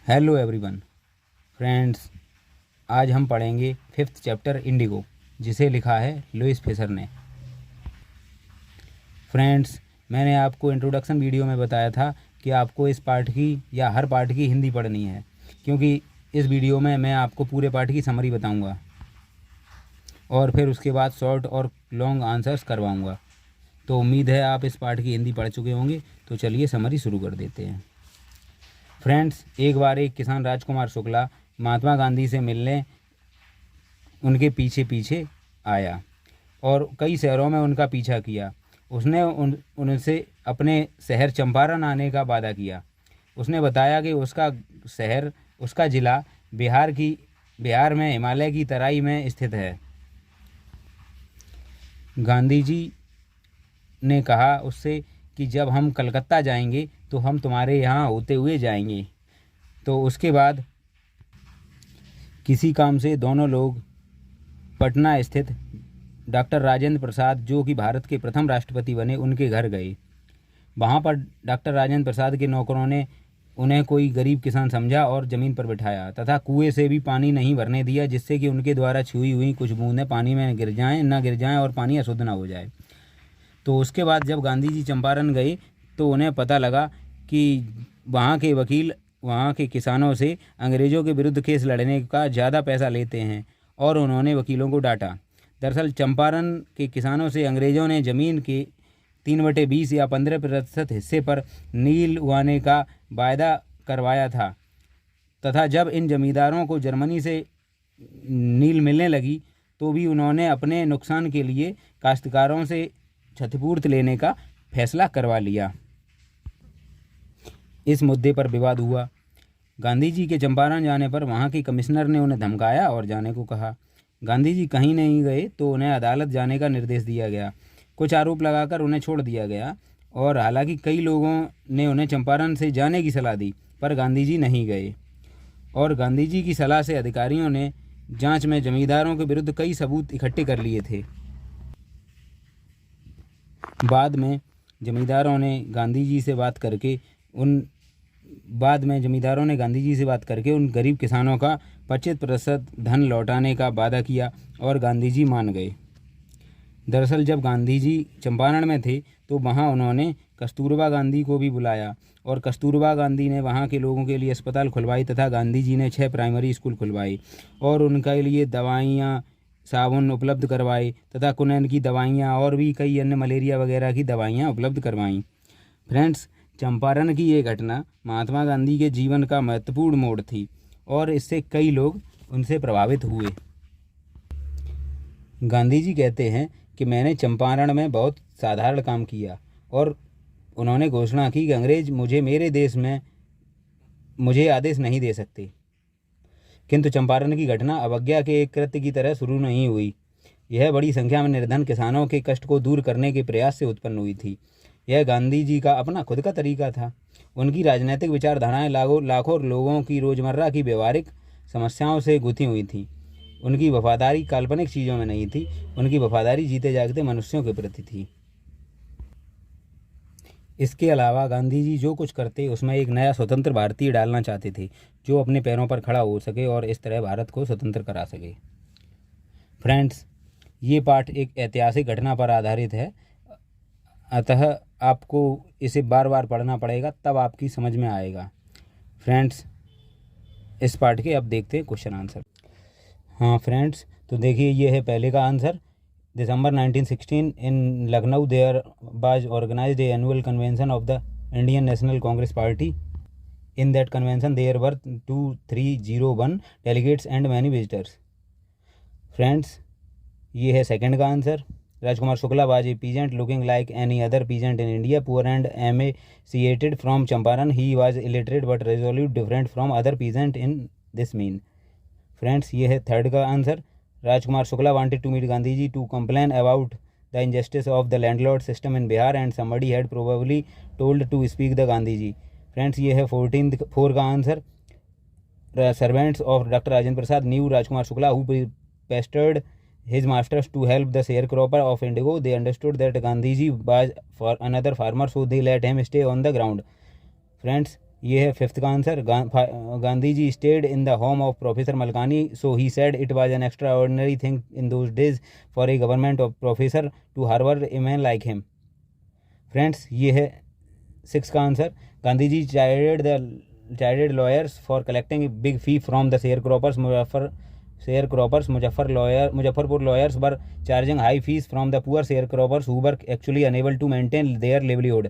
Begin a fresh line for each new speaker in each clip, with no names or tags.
Hello everyone friends, आज हम पढ़ेंगे 5th चैप्टर इंडिगो, जिसे लिखा है लुइस फिशर ने। फ्रेंड्स, मैंने आपको इंट्रोडक्शन वीडियो में बताया था कि आपको इस पार्ट की या हर पार्ट की हिंदी पढ़नी है, क्योंकि इस वीडियो में मैं आपको पूरे पार्ट की समरी बताऊंगा और फिर उसके बाद शॉर्ट और लॉन्ग आंसर्स करवाऊंगा। तो उम्मीद है आप इस पार्ट की हिंदी पढ़ चुके होंगे। तो चलिए समरी शुरू कर देते हैं। फ्रेंड्स, एक बार एक किसान राजकुमार शुक्ला महात्मा गांधी से मिलने उनके पीछे पीछे आया और कई शहरों में उनका पीछा किया। उसने उनसे अपने शहर चंपारण आने का वादा किया। उसने बताया कि उसका ज़िला बिहार में हिमालय की तराई में स्थित है। गांधी जी ने कहा उससे कि जब हम कलकत्ता जाएंगे तो हम तुम्हारे यहाँ होते हुए जाएंगे। तो उसके बाद किसी काम से दोनों लोग पटना स्थित डॉक्टर राजेंद्र प्रसाद, जो कि भारत के प्रथम राष्ट्रपति बने, उनके घर गए। वहाँ पर डॉक्टर राजेंद्र प्रसाद के नौकरों ने उन्हें कोई गरीब किसान समझा और ज़मीन पर बिठाया तथा कुएं से भी पानी नहीं भरने दिया, जिससे कि उनके द्वारा छुई हुई कुछ बूंदें पानी में न गिर जाएं और पानी अशुद्ध ना हो जाए। तो उसके बाद जब गांधी जी चंपारण गए तो उन्हें पता लगा कि वहाँ के वकील वहाँ के किसानों से अंग्रेज़ों के विरुद्ध केस लड़ने का ज़्यादा पैसा लेते हैं और उन्होंने वकीलों को डांटा। दरअसल चंपारण के किसानों से अंग्रेज़ों ने ज़मीन के 3/20 या 15% हिस्से पर नील उगाने का वायदा करवाया था तथा जब इन जमींदारों को जर्मनी से नील मिलने लगी तो भी उन्होंने अपने नुकसान के लिए काश्तकारों से क्षतिपूर्ति लेने का फैसला करवा लिया। इस मुद्दे पर विवाद हुआ। गांधी जी के चंपारण जाने पर वहाँ के कमिश्नर ने उन्हें धमकाया और जाने को कहा। गांधी जी कहीं नहीं गए तो उन्हें अदालत जाने का निर्देश दिया गया। कुछ आरोप लगाकर उन्हें छोड़ दिया गया और हालांकि कई लोगों ने उन्हें चंपारण से जाने की सलाह दी, पर गांधी जी नहीं गए। और गांधी जी की सलाह से अधिकारियों ने जांच में जमींदारों के विरुद्ध कई सबूत इकट्ठे कर लिए थे। बाद में जमींदारों ने गांधी जी से बात करके उन गरीब किसानों का 25% धन लौटाने का वादा किया और गांधी जी मान गए। दरअसल जब गांधी जी चंपारण में थे तो वहाँ उन्होंने कस्तूरबा गांधी को भी बुलाया और कस्तूरबा गांधी ने वहाँ के लोगों के लिए अस्पताल खुलवाई तथा गांधी जी ने 6 प्राइमरी स्कूल खुलवाए और उनके लिए दवाइयाँ, साबुन उपलब्ध करवाए तथा कुनैन की दवाइयाँ और भी कई अन्य मलेरिया वगैरह की दवाइयाँ उपलब्ध करवाईं। फ्रेंड्स, चंपारण की ये घटना महात्मा गांधी के जीवन का महत्वपूर्ण मोड़ थी और इससे कई लोग उनसे प्रभावित हुए। गांधी जी कहते हैं कि मैंने चंपारण में बहुत साधारण काम किया और उन्होंने घोषणा की कि अंग्रेज मेरे देश में मुझे आदेश नहीं दे सकते। किंतु चंपारण की घटना अवज्ञा के एक कृत्य की तरह शुरू नहीं हुई। यह बड़ी संख्या में निर्धन किसानों के कष्ट को दूर करने के प्रयास से उत्पन्न हुई थी। यह गांधी जी का अपना खुद का तरीका था। उनकी राजनीतिक विचारधाराएं लाखों लोगों की रोजमर्रा की व्यवहारिक समस्याओं से गुथी हुई थी। उनकी वफादारी काल्पनिक चीज़ों में नहीं थी, उनकी वफादारी जीते जागते मनुष्यों के प्रति थी। इसके अलावा गांधी जी जो कुछ करते उसमें एक नया स्वतंत्र भारतीय डालना चाहते थे, जो अपने पैरों पर खड़ा हो सके और इस तरह भारत को स्वतंत्र करा सके। फ्रेंड्स, ये पाठ एक ऐतिहासिक घटना पर आधारित है, अतः आपको इसे बार बार पढ़ना पड़ेगा, तब आपकी समझ में आएगा। फ्रेंड्स, इस पाठ के अब देखते हैं क्वेश्चन आंसर। हाँ फ्रेंड्स, तो देखिए ये है पहले का answer. December 1916 in Lucknow there was organized an annual convention of the Indian National Congress Party. In that convention there were 2301 delegates and many visitors. Friends, ये है सेकंड का answer. Rajkumar Shukla was a peasant looking like any other peasant in India, poor and emaciated from Champaran. He was illiterate but resolute, different from other peasant in this mean. Friends, ये है third का answer. Rajkumar Shukla wanted to meet Gandhiji to complain about the injustice of the landlord system in Bihar and somebody had probably told to speak the Gandhiji. Friends, ये है 4 का answer. Servants of Dr. Rajendra Prasad knew Rajkumar Shukla who pestered his masters to help the sharecropper of indigo. They understood that Gandhiji was for another farmer, so they let him stay on the ground. Friends, ये है fifth का answer. Gandhi ji stayed in the home of professor Malkani, so he said it was an extraordinary thing in those days for a government of professor to harbour a man like him. Friends ये है six का answer. Gandhi ji chided lawyers for collecting big fee from the Muzaffarpur lawyers were charging high fees from the poor sharecroppers who were actually unable to maintain their livelihood.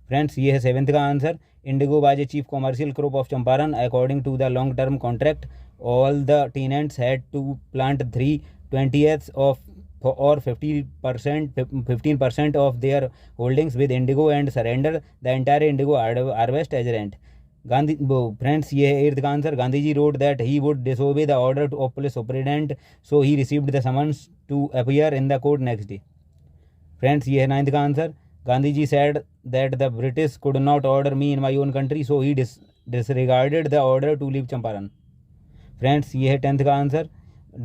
Friends ये है seventh का answer. Indigo was a chief commercial crop of Champaran according to the long term contract all the tenants had to plant 3/20 of or 15% of their holdings with Indigo and surrender the entire Indigo harvest as rent. Gandhi friends ये है eighth का answer. Gandhi ji wrote that he would disobey the order of police superintendent, so he received the summons to appear in the court next day. Friends ये है ninth का answer. Gandhi ji said that the British could not order me in my own country, so he disregarded the order to leave Champaran. Friends ये है tenth का answer.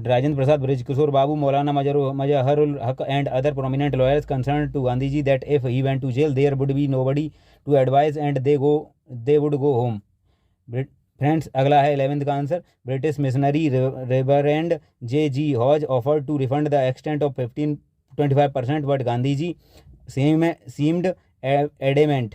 Rajendra Prasad, Brij Kishore Babu, Maulana Mazharul Haq and other prominent lawyers concern to Gandhi ji that if he went to jail there would be nobody to advise and they would go home. Friends अगला है 11th का answer. British missionary reverend J.G. Hodge offer to refund the extent of 25%, but Gandhi ji seemed adamant.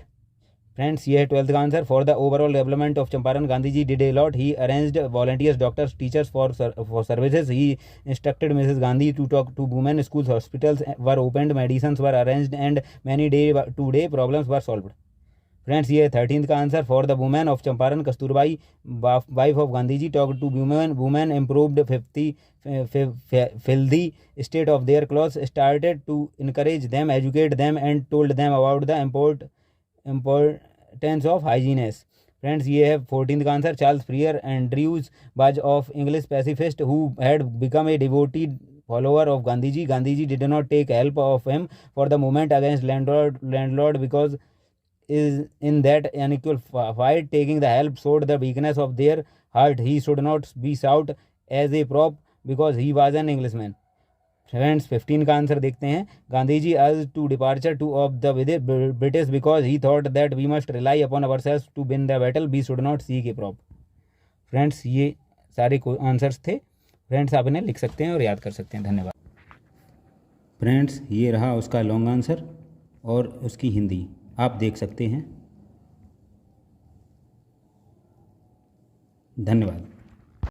Friends ये है 12th का answer. For the overall development of Champaran Gandhi ji did a lot, he arranged volunteers, doctors, teachers for services, he instructed Mrs Gandhi to talk to women, schools, hospitals were opened, medicines were arranged and many day to day problems were solved. Friends ये 13th का answer. For the women of Champaran Kasturbai, wife of Gandhi ji, talk to women improved filthy state of their clothes, started to encourage them, educate them and told them about the importance of hygiene. Friends ये है 14th का answer. Charles Freer Andrews was of English pacifist who had become a devoted follower of Gandhiji. Gandhiji did not take help of him for the movement against landlord because is in that unequal fight. Taking the help showed the weakness of their heart. He should not be sought as a prop because he was an Englishman. Friends 15 का answer देखते हैं। Gandhi ji urged to departure to of the British because he thought that we must rely upon our selves to win the battle, we should not seek a prop. Friends ये सारे answers थे। Friends आप इन्हें लिख सकते हैं और याद कर सकते हैं। धन्यवाद। फ्रेंड्स ये रहा उसका लॉन्ग आंसर और उसकी हिंदी आप देख सकते हैं। धन्यवाद।